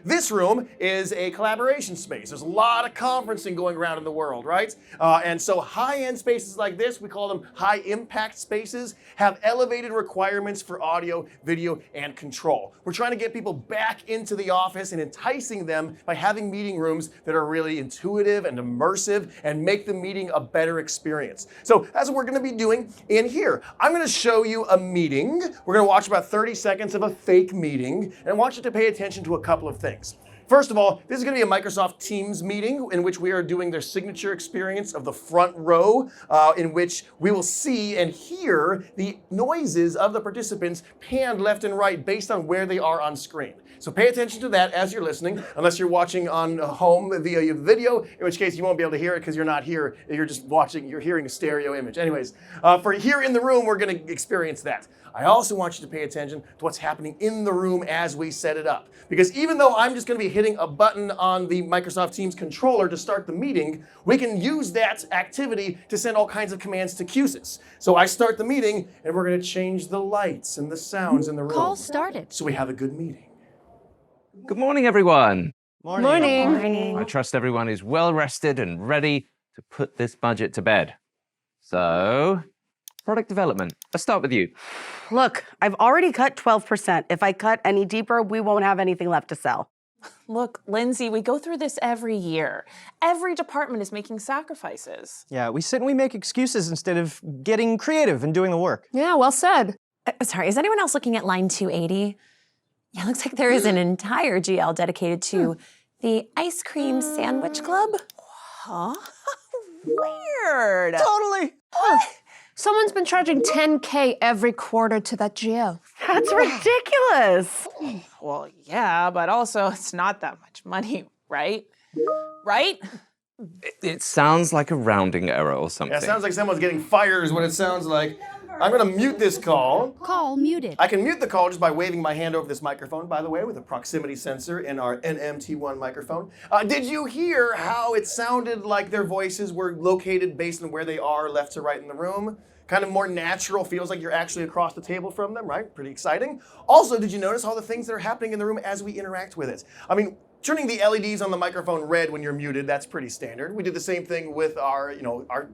this room is a collaboration space. There's a lot of conferencing going around in the world, right? And so high-end spaces like this, we call them high-impact spaces, have elevated requirements for audio, video, and control. We're trying to get people back into the office and enticing them by having meeting rooms that are really intuitive and immersive and make the meeting a better experience. So that's what we're going to be doing in here. I'm going to show you a meeting. We're going to watch about 30 seconds of a fake meeting, and I want you to pay attention to a couple of things. First of all, this is going to be a Microsoft Teams meeting in which we are doing their signature experience of the front row, in which we will see and hear the noises of the participants panned left and right based on where they are on screen. So pay attention to that as you're listening, unless you're watching on home via video, in which case you won't be able to hear it because you're not here. You're just watching, you're hearing a stereo image. Anyways, for here in the room, we're going to experience that. I also want you to pay attention to what's happening in the room as we set it up. Because even though I'm just going to be hitting a button on the Microsoft Teams controller to start the meeting, we can use that activity to send all kinds of commands to Q-SYS. So I start the meeting, and we're going to change the lights and the sounds in the room. Call started. So we have a good meeting. Good morning, everyone. Morning. I trust everyone is well rested and ready to put this budget to bed. So, product development. Let's start with you. Look, I've already cut 12%. If I cut any deeper, we won't have anything left to sell. Look, Lindsay, we go through this every year. Every department is making sacrifices. Yeah, we sit and we make excuses instead of getting creative and doing the work. Yeah, well said. Sorry, is anyone else looking at line 280? Yeah, it looks like there is an entire GL dedicated to the Ice Cream Sandwich Club. Huh? Weird. Totally. Someone's been charging $10K every quarter to that GL. That's ridiculous. Well, yeah, but also it's not that much money, right? Right? It sounds like a rounding error or something. Yeah, it sounds like someone's getting fired is what it sounds like. I'm going to mute this call. Call muted. I can mute the call just by waving my hand over this microphone, by the way, with a proximity sensor in our NMT1 microphone. Did you hear how it sounded like their voices were located based on where they are left to right in the room? Kind of more natural, feels like you're actually across the table from them, right? Pretty exciting. Also, did you notice all the things that are happening in the room as we interact with it? I mean, turning the LEDs on the microphone red when you're muted, that's pretty standard. We did the same thing with our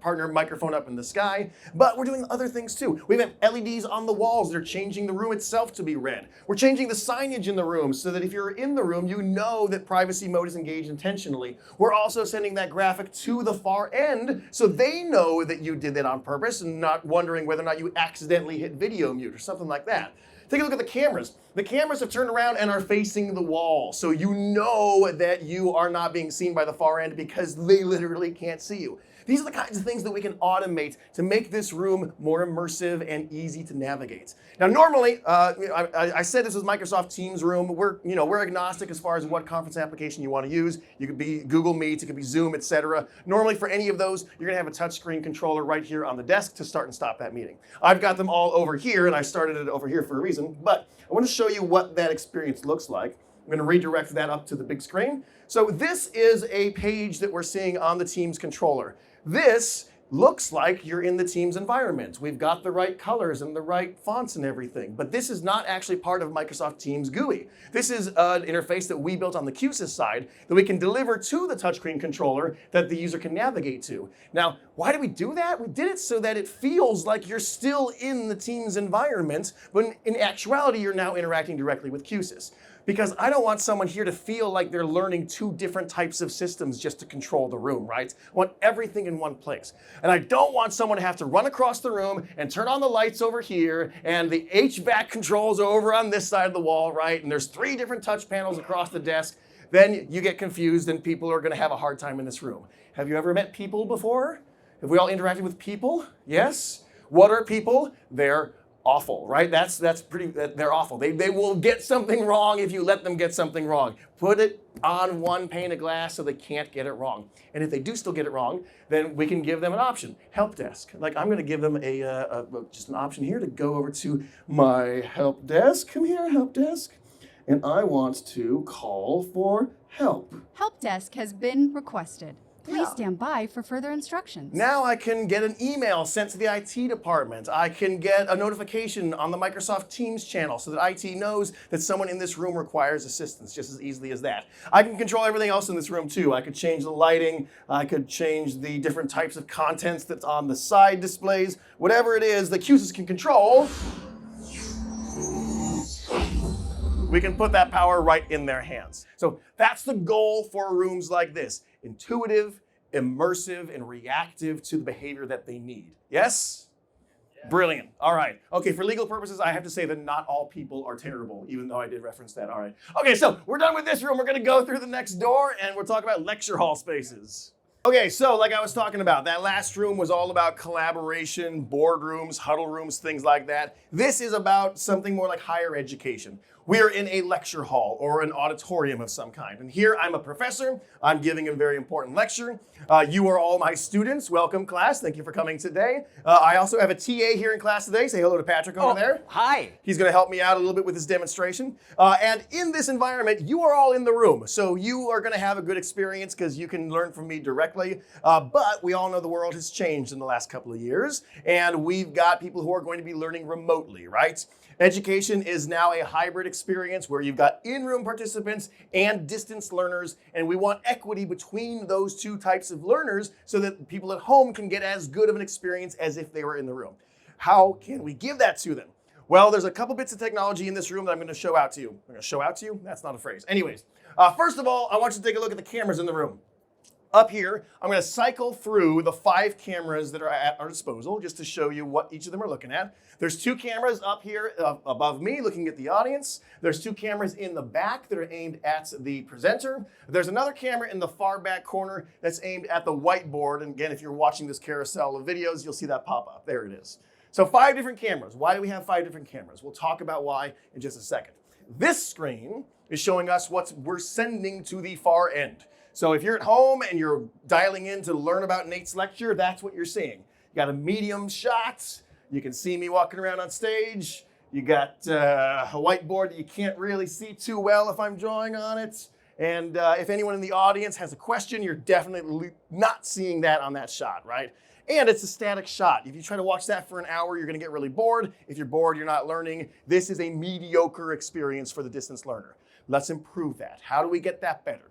partner microphone up in the sky, but we're doing other things too. We have LEDs on the walls that are changing the room itself to be red. We're changing the signage in the room so that if you're in the room, you know that privacy mode is engaged intentionally. We're also sending that graphic to the far end so they know that you did that on purpose and not wondering whether or not you accidentally hit video mute or something like that. Take a look at the cameras. The cameras have turned around and are facing the wall. So you know that you are not being seen by the far end because they literally can't see you. These are the kinds of things that we can automate to make this room more immersive and easy to navigate. Now, normally, I said this was Microsoft Teams room. We're agnostic as far as what conference application you want to use. You could be Google Meet, it could be Zoom, etc. Normally, for any of those, you're going to have a touchscreen controller right here on the desk to start and stop that meeting. I've got them all over here, and I started it over here for a reason. But I want to show you what that experience looks like. I'm going to redirect that up to the big screen. So this is a page that we're seeing on the Teams controller. This looks like you're in the Teams environment. We've got the right colors and the right fonts and everything, but this is not actually part of Microsoft Teams GUI. This is an interface that we built on the Q-SYS side that we can deliver to the touchscreen controller that the user can navigate to. Now, why did we do that? We did it so that it feels like you're still in the Teams environment, but in actuality, you're now interacting directly with Q-SYS. Because I don't want someone here to feel like they're learning two different types of systems just to control the room, right? I want everything in one place. And I don't want someone to have to run across the room and turn on the lights over here and the HVAC controls over on this side of the wall, right? And there's 3 different touch panels across the desk. Then you get confused and people are going to have a hard time in this room. Have you ever met people before? Have we all interacted with people? Yes? What are people? They're awful, right? They're awful. They will get something wrong if you let them get something wrong. Put it on one pane of glass so they can't get it wrong. And if they do still get it wrong, then we can give them an option. Help desk. Like I'm going to give them just an option here to go over to my help desk. Come here, help desk. And I want to call for help. Help desk has been requested. Please stand by for further instructions. Now I can get an email sent to the IT department. I can get a notification on the Microsoft Teams channel so that IT knows that someone in this room requires assistance, just as easily as that. I can control everything else in this room too. I could change the lighting. I could change the different types of contents that's on the side displays. Whatever it is that Q-SYS can control, we can put that power right in their hands. So that's the goal for rooms like this. Intuitive, immersive, and reactive to the behavior that they need. Yes? Brilliant. All right. Okay, for legal purposes, I have to say that not all people are terrible, even though I did reference that. All right. Okay, so we're done with this room. We're going to go through the next door, and we'll talk about lecture hall spaces. Okay, so like I was talking about, that last room was all about collaboration, boardrooms, huddle rooms, things like that. This is about something more like higher education. We are in a lecture hall or an auditorium of some kind. And here I'm a professor. I'm giving a very important lecture. You are all my students. Welcome, class. Thank you for coming today. I also have a TA here in class today. Say hello to Patrick over there. Hi. He's going to help me out a little bit with his demonstration. And in this environment, you are all in the room. So you are going to have a good experience because you can learn from me directly. But we all know the world has changed in the last couple of years. And we've got people who are going to be learning remotely, right? Education is now a hybrid experience where you've got in-room participants and distance learners, and we want equity between those two types of learners so that people at home can get as good of an experience as if they were in the room. How can we give that to them? Well, there's a couple bits of technology in this room that I'm going to show out to you. I'm going to show out to you? That's not a phrase. Anyways, first of all, I want you to take a look at the cameras in the room. Up here, I'm going to cycle through the 5 cameras that are at our disposal just to show you what each of them are looking at. There's 2 cameras up here above me looking at the audience. There's 2 cameras in the back that are aimed at the presenter. There's another camera in the far back corner that's aimed at the whiteboard. And again, if you're watching this carousel of videos, you'll see that pop up. There it is. So 5 different cameras. Why do we have 5 different cameras? We'll talk about why in just a second. This screen is showing us what we're sending to the far end. So if you're at home and you're dialing in to learn about Nate's lecture, that's what you're seeing. You got a medium shot. You can see me walking around on stage. You got a whiteboard that you can't really see too well if I'm drawing on it. And if anyone in the audience has a question, you're definitely not seeing that on that shot, right? And it's a static shot. If you try to watch that for an hour, you're going to get really bored. If you're bored, you're not learning. This is a mediocre experience for the distance learner. Let's improve that. How do we get that better?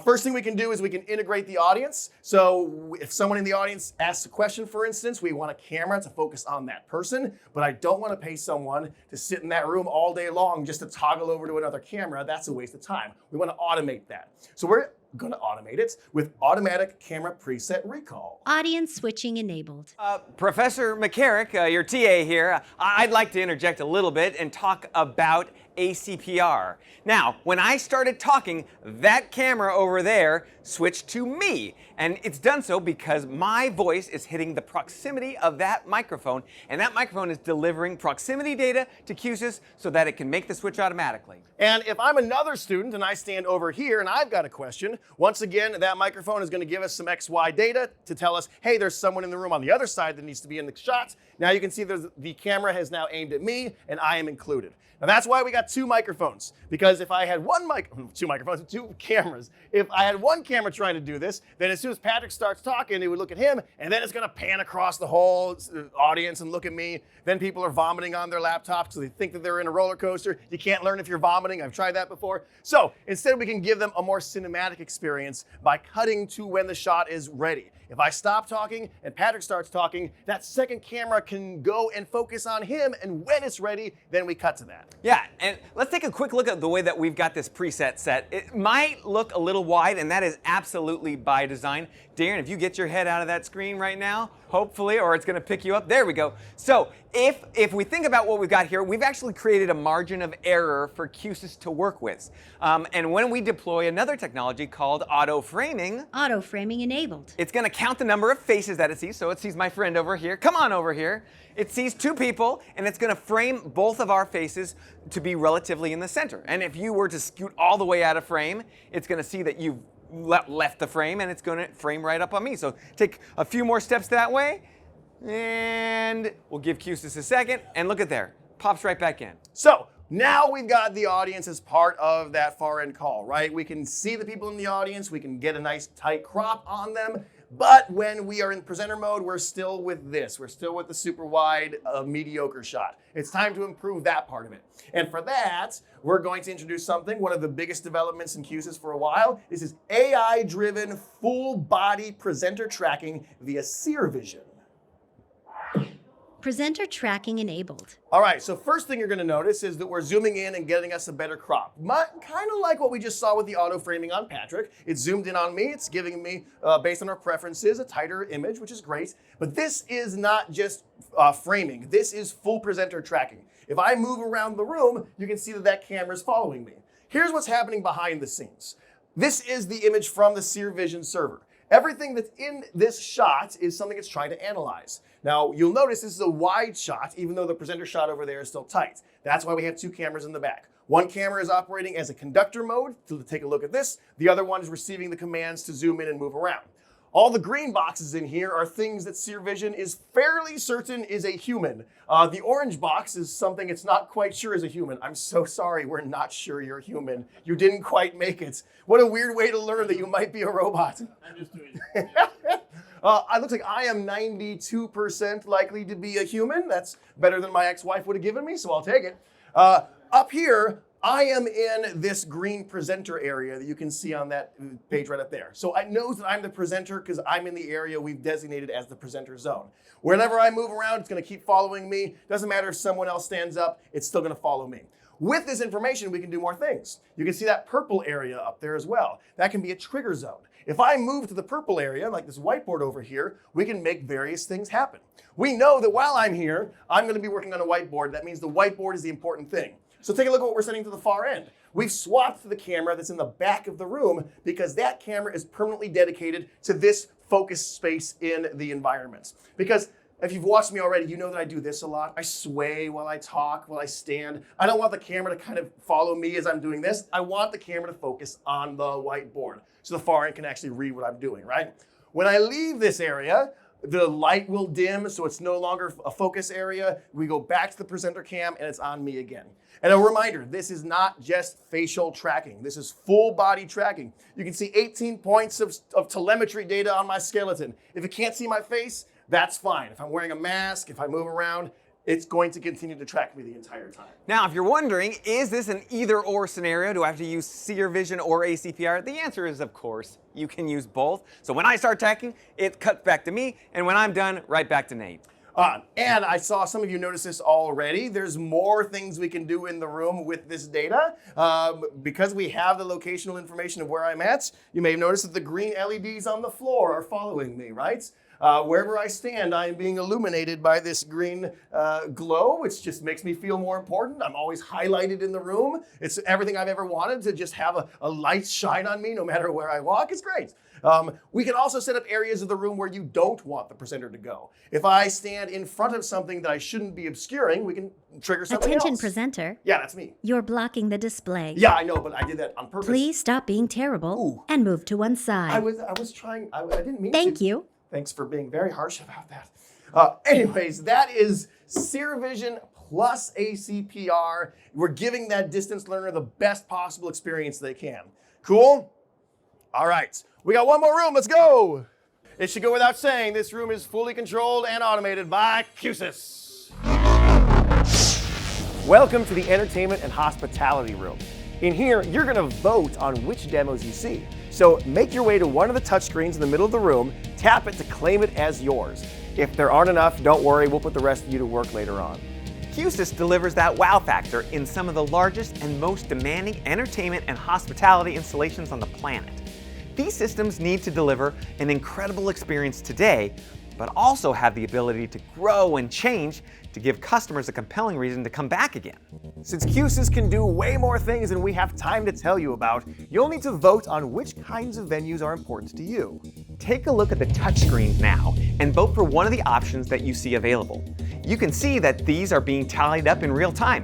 First thing we can do is we can integrate the audience. So if someone in the audience asks a question, for instance, we want a camera to focus on that person, but I don't want to pay someone to sit in that room all day long just to toggle over to another camera. That's a waste of time. We want to automate that. So we're going to automate it with automatic camera preset recall. Audience switching enabled. Professor McCarrick, your TA here, I'd like to interject a little bit and talk about ACPR. Now, when I started talking, that camera over there switched to me. And it's done so because my voice is hitting the proximity of that microphone, and that microphone is delivering proximity data to Q-SYS so that it can make the switch automatically. And if I'm another student and I stand over here and I've got a question, once again, that microphone is going to give us some XY data to tell us, hey, there's someone in the room on the other side that needs to be in the shot. Now you can see the camera has now aimed at me and I am included. Now that's why we got 2 microphones, because if I had 2 cameras. If I had one camera trying to do this, then as soon as Patrick starts talking, it would look at him, and then it's going to pan across the whole audience and look at me. Then people are vomiting on their laptops, so they think that they're in a roller coaster. You can't learn if you're vomiting. I've tried that before. So instead, we can give them a more cinematic experience by cutting to when the shot is ready. If I stop talking and Patrick starts talking, that second camera can go and focus on him, and when it's ready, then we cut to that. Yeah, and let's take a quick look at the way that we've got this preset set. It might look a little wide, and that is absolutely by design. Darren, if you get your head out of that screen right now, hopefully, or it's going to pick you up. There we go. So if we think about what we've got here, we've actually created a margin of error for Q-SYS to work with. And when we deploy another technology called auto-framing. Auto-framing enabled. It's going to count the number of faces that it sees. So it sees my friend over here. Come on over here. It sees 2 people, and it's going to frame both of our faces to be relatively in the center. And if you were to scoot all the way out of frame, it's going to see that you've left the frame, and it's going to frame right up on me. So take a few more steps that way, and we'll give Q-SYS a second, and look at there. Pops right back in. So Now we've got the audience as part of that far end call, right? We can see the people in the audience, we can get a nice tight crop on them, but when we are in presenter mode, we're still with this. We're still with the super wide, mediocre shot. It's time to improve that part of it. And for that, we're going to introduce something, one of the biggest developments in Q-SYS for a while. This is AI-driven full body presenter tracking via Vision. Presenter tracking enabled. All right, so first thing you're gonna notice is that we're zooming in and getting us a better crop. Kind of like what we just saw with the auto framing on Patrick. It's zoomed in on me, it's giving me, based on our preferences, a tighter image, which is great. But this is not just framing, this is full presenter tracking. If I move around the room, you can see that that camera is following me. Here's what's happening behind the scenes. This is the image from the Vision server. Everything that's in this shot is something it's trying to analyze. Now, you'll notice this is a wide shot, even though the presenter shot over there is still tight. That's why we have two cameras in the back. One camera is operating as a conductor mode to take a look at this. The other one is receiving the commands to zoom in and move around. All the green boxes in here are things that Vision is fairly certain is a human. The orange box is something it's not quite sure is a human. I'm so sorry, we're not sure you're human. You didn't quite make it. What a weird way to learn that you might be a robot. I'm just doing it looks like I am 92% likely to be a human. That's better than my ex-wife would have given me, so I'll take it. Up here, I am in this green presenter area that you can see on that page right up there. So I know that I'm the presenter because I'm in the area we've designated as the presenter zone. Whenever I move around, it's going to keep following me. Doesn't matter if someone else stands up, it's still going to follow me. With this information, we can do more things. You can see that purple area up there as well. That can be a trigger zone. If I move to the purple area, like this whiteboard over here, we can make various things happen. We know that while I'm here, I'm going to be working on a whiteboard. That means the whiteboard is the important thing. So take a look at what we're sending to the far end. We've swapped the camera that's in the back of the room because that camera is permanently dedicated to this focus space in the environment. Because if you've watched me already, you know that I do this a lot. I sway while I talk, while I stand. I don't want the camera to kind of follow me as I'm doing this. I want the camera to focus on the whiteboard so the far end can actually read what I'm doing, right? When I leave this area, the light will dim, so it's no longer a focus area. We go back to the presenter cam and it's on me again. And a reminder, this is not just facial tracking. This is full body tracking. You can see 18 points of telemetry data on my skeleton. If it can't see my face, that's fine. If I'm wearing a mask, if I move around, it's going to continue to track me the entire time. Now, if you're wondering, is this an either-or scenario? Do I have to use Vision or ACPR? The answer is, of course, you can use both. So when I start tracking, it cuts back to me, and when I'm done, right back to Nate. And I saw some of you notice this already. There's more things we can do in the room with this data. Because we have the locational information of where I'm at, you may have noticed that the green LEDs on the floor are following me, right? Wherever I stand, I am being illuminated by this green glow, which just makes me feel more important. I'm always highlighted in the room. It's everything I've ever wanted, to just have a light shine on me no matter where I walk. It's great. We can also set up areas of the room where you don't want the presenter to go. If I stand in front of something that I shouldn't be obscuring, we can trigger something else. Attention presenter. Yeah, that's me. You're blocking the display. Yeah, I know, but I did that on purpose. Please stop being terrible and move to one side. I was trying, I didn't mean to. Thank you. Thanks for being very harsh about that. Anyways, that is Vision plus ACPR. We're giving that distance learner the best possible experience they can. Cool? All right, we got one more room, let's go. It should go without saying, this room is fully controlled and automated by Q-SYS. Welcome to the Entertainment and Hospitality Room. In here, you're gonna vote on which demos you see. So make your way to one of the touchscreens in the middle of the room, tap it to claim it as yours. If there aren't enough, don't worry, we'll put the rest of you to work later on. Q-SYS delivers that wow factor in some of the largest and most demanding entertainment and hospitality installations on the planet. These systems need to deliver an incredible experience today, but also have the ability to grow and change to give customers a compelling reason to come back again. Since Q-SYS can do way more things than we have time to tell you about, you'll need to vote on which kinds of venues are important to you. Take a look at the touchscreens now and vote for one of the options that you see available. You can see that these are being tallied up in real time.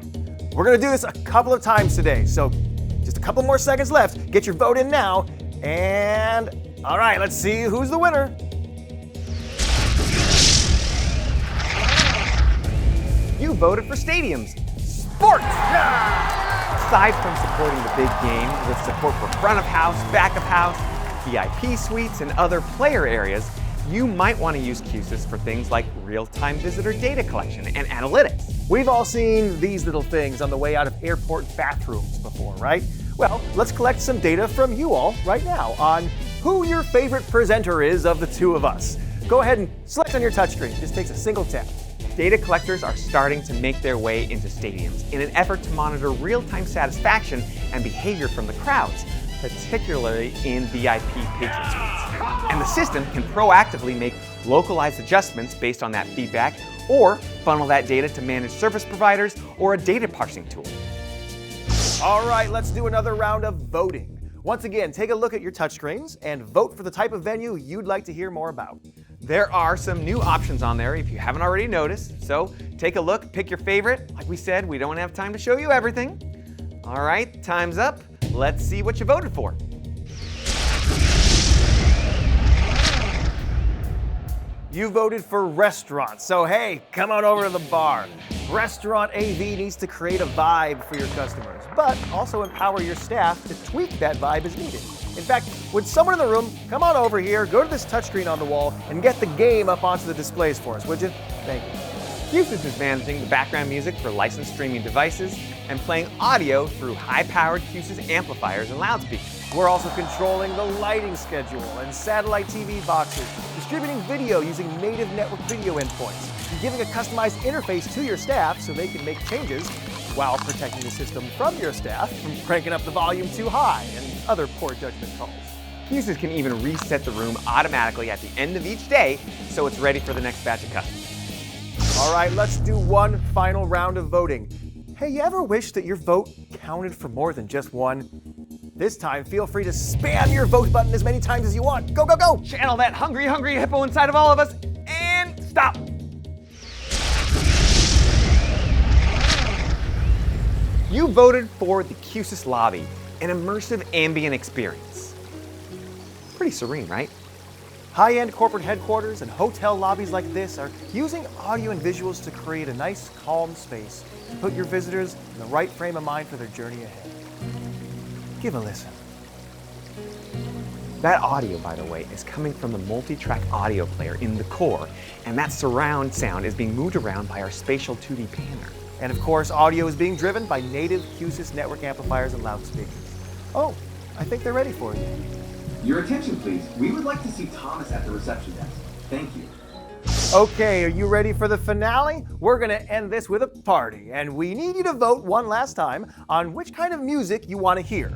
We're gonna do this a couple of times today, so just a couple more seconds left. Get your vote in now, and all right, let's see who's the winner. You voted for stadiums. sports! Aside from supporting the big game with support for front of house, back of house, VIP suites, and other player areas, you might want to use Q-SYS for things like real-time visitor data collection and analytics. We've all seen these little things on the way out of airport bathrooms before, right? Well, let's collect some data from you all right now on who your favorite presenter is of the two of us. Go ahead and select on your touchscreen. It just takes a single tap. Data collectors are starting to make their way into stadiums in an effort to monitor real-time satisfaction and behavior from the crowds, particularly in VIP patron suites. And the system can proactively make localized adjustments based on that feedback, or funnel that data to managed service providers or a data parsing tool. All right, let's do another round of voting. Once again, take a look at your touchscreens and vote for the type of venue you'd like to hear more about. There are some new options on there if you haven't already noticed, so take a look, pick your favorite. Like we said, we don't have time to show you everything. All right, time's up. Let's see what you voted for. You voted for restaurant, so hey, come on over to the bar. Restaurant AV needs to create a vibe for your customers, but also empower your staff to tweak that vibe as needed. In fact, would someone in the room come on over here, go to this touchscreen on the wall, and get the game up onto the displays for us, would you? Thank you. Q-SYS is managing the background music for licensed streaming devices and playing audio through high-powered Q-SYS amplifiers and loudspeakers. We're also controlling the lighting schedule and satellite TV boxes, distributing video using native network video endpoints, and giving a customized interface to your staff so they can make changes while protecting the system from your staff from cranking up the volume too high and other poor judgment calls. Q-SYS can even reset the room automatically at the end of each day so it's ready for the next batch of customers. All right, let's do one final round of voting. Hey, you ever wish that your vote counted for more than just one? This time, feel free to spam your vote button as many times as you want. Go, go, go! Channel that hungry, hungry hippo inside of all of us, and stop! You voted for the Q-SYS Lobby, an immersive ambient experience. Pretty serene, right? High-end corporate headquarters and hotel lobbies like this are using audio and visuals to create a nice, calm space to put your visitors in the right frame of mind for their journey ahead. Give a listen. That audio, by the way, is coming from the multi-track audio player in the core, and that surround sound is being moved around by our spatial 2D panner. And of course, audio is being driven by native Q-SYS network amplifiers and loudspeakers. Oh, I think they're ready for you. Your attention, please. We would like to see Thomas at the reception desk. Thank you. Okay, are you ready for the finale? We're gonna end this with a party, and we need you to vote one last time on which kind of music you want to hear.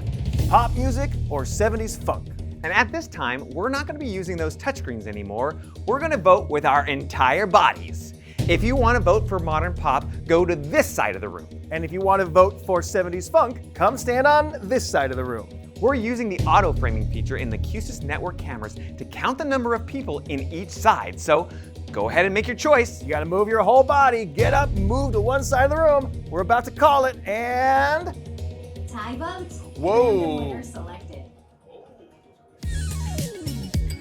Pop music or 70s funk? And at this time, we're not going to be using those touchscreens anymore. We're going to vote with our entire bodies. If you want to vote for modern pop, go to this side of the room. And if you want to vote for 70s funk, come stand on this side of the room. We're using the auto framing feature in the Q-SYS network cameras to count the number of people in each side. So go ahead and make your choice. You got to move your whole body. Get up, move to one side of the room. We're about to call it, and Tie vote. Whoa. And the winner selected.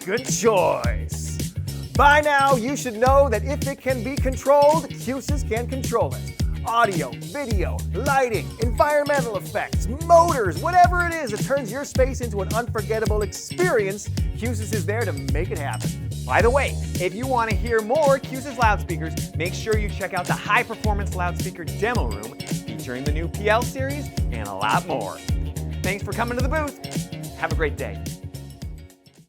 Good choice. By now, you should know that if it can be controlled, Q-SYS can control it. Audio, video, lighting, environmental effects, motors, whatever it is that turns your space into an unforgettable experience, Q-SYS is there to make it happen. By the way, if you want to hear more Q-SYS loudspeakers, make sure you check out the high-performance loudspeaker demo room featuring the new PL series and a lot more. Thanks for coming to the booth. Have a great day.